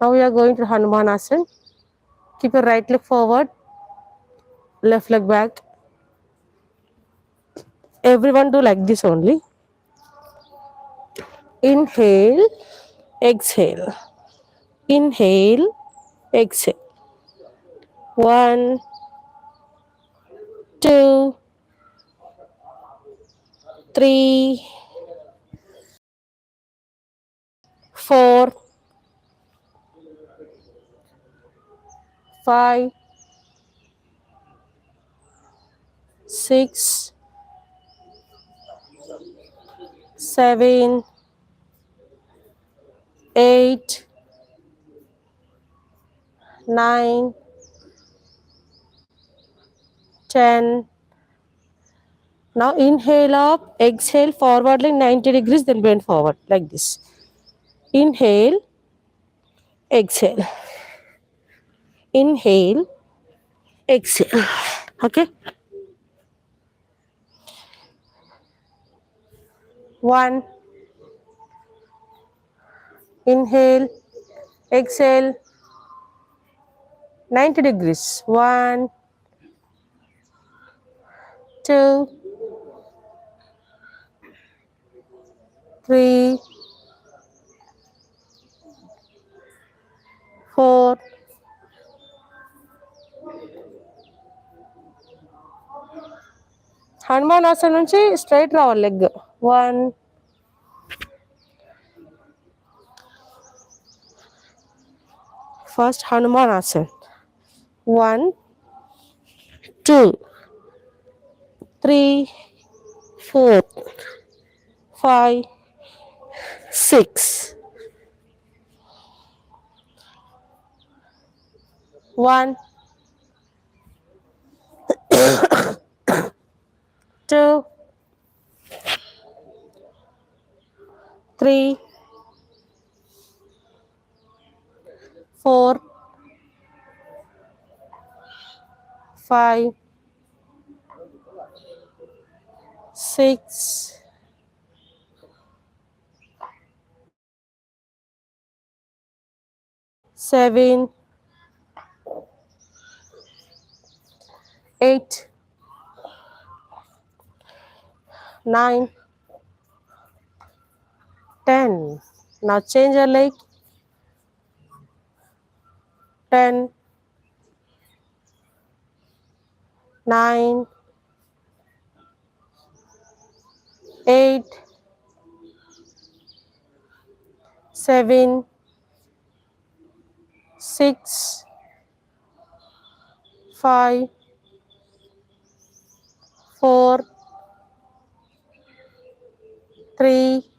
Now we are going to Hanumanasana. Keep your right leg forward, left leg back. Everyone do like this only. Inhale, exhale. Inhale, exhale. 1, 2, 3, 4, 5, 6, 7, 8, 9, 10. Now inhale up, exhale forward like 90 degrees, then bend forward like this. Inhale, exhale. Inhale, exhale. Okay. 1. Inhale, exhale, 90 degrees. 1, 2, 3, 4, 'హనుమానాసన' నుంచి straight రావాలి leg. 1, first హనుమానాసన. 1, 2, 3, 4, 5, 6. 1, 2, 3, 4, 5, 6, 7, 8, 9, 10. Now change your leg. 10, 9, 8, 7, 6, 5, 4, 3,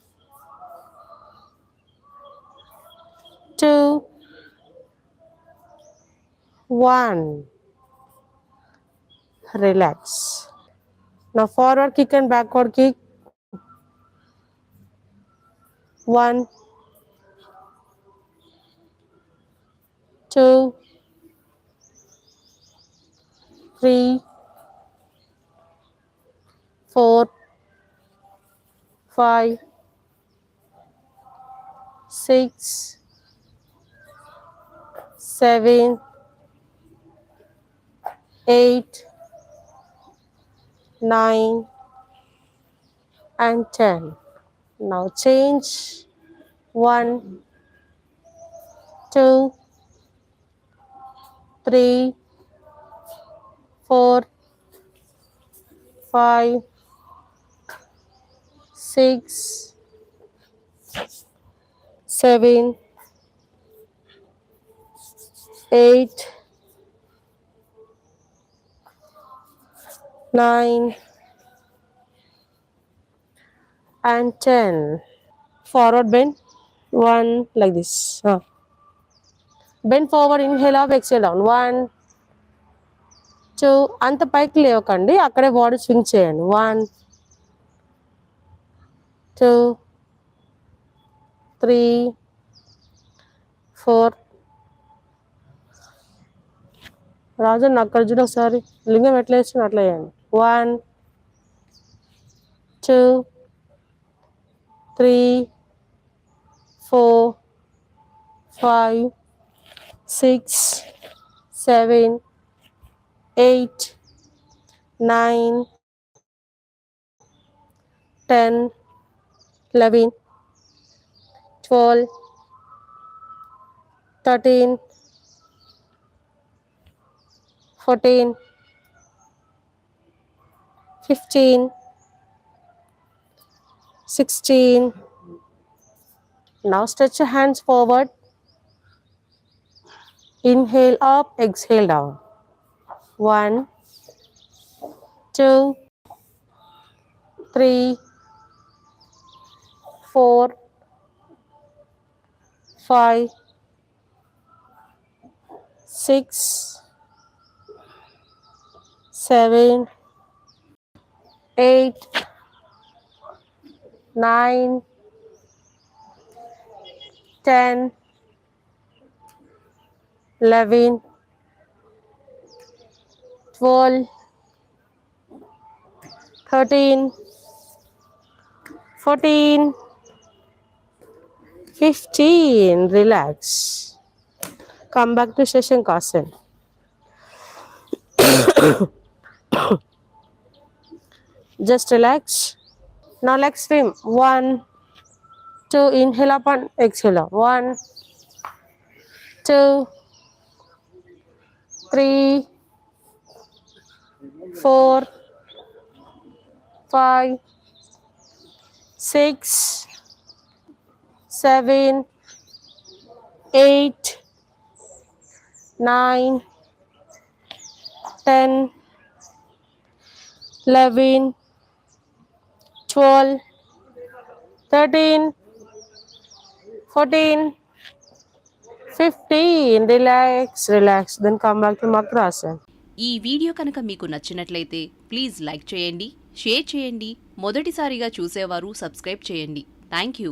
2, 1. Relax. Now forward kick and backward kick. 1, 2, 3, 4, 5, 6, 7, 8, 9, and 10. Now change. 1, 2, 3, 4, 5, 6, 7, 8, 9, and 10. Forward bend. 1 like this. Bend forward, inhale up, exhale down. 1, 2. అంత పైకి లేవకండి, అక్కడే body swing చేయండి. 1, 2, 3, 4. రాజు అక్కడ చూడు ఒకసారి, లింగం ఎట్లా వేస్తున్నా అట్లా చేయండి. 1, 2, 3, 4, 5, 6, 7, 8, 9, 10, 11, 12, 13, 14, 15, 16. Now stretch your hands forward. Inhale up, exhale down. 1, 2, 3, 4, 5, 6, 7, 8, 9, 10, 11, 12, 13, 14, 15. Relax. Come back to Shashankasan. Just relax. Now let's swim. 1, 2. Inhale up and exhale out. 1, 2, 3, 4, 5, 6, 7, 8, 9, 10, 11, 12, 13, 14, 15. Relax, relax. Then come back to Makrasana. ఈ video కనుక మీకు నచ్చినట్లయితే please like చేయండి, share చేయండి. మొదటిసారిగా చూసేవారు subscribe చేయండి. Thank you.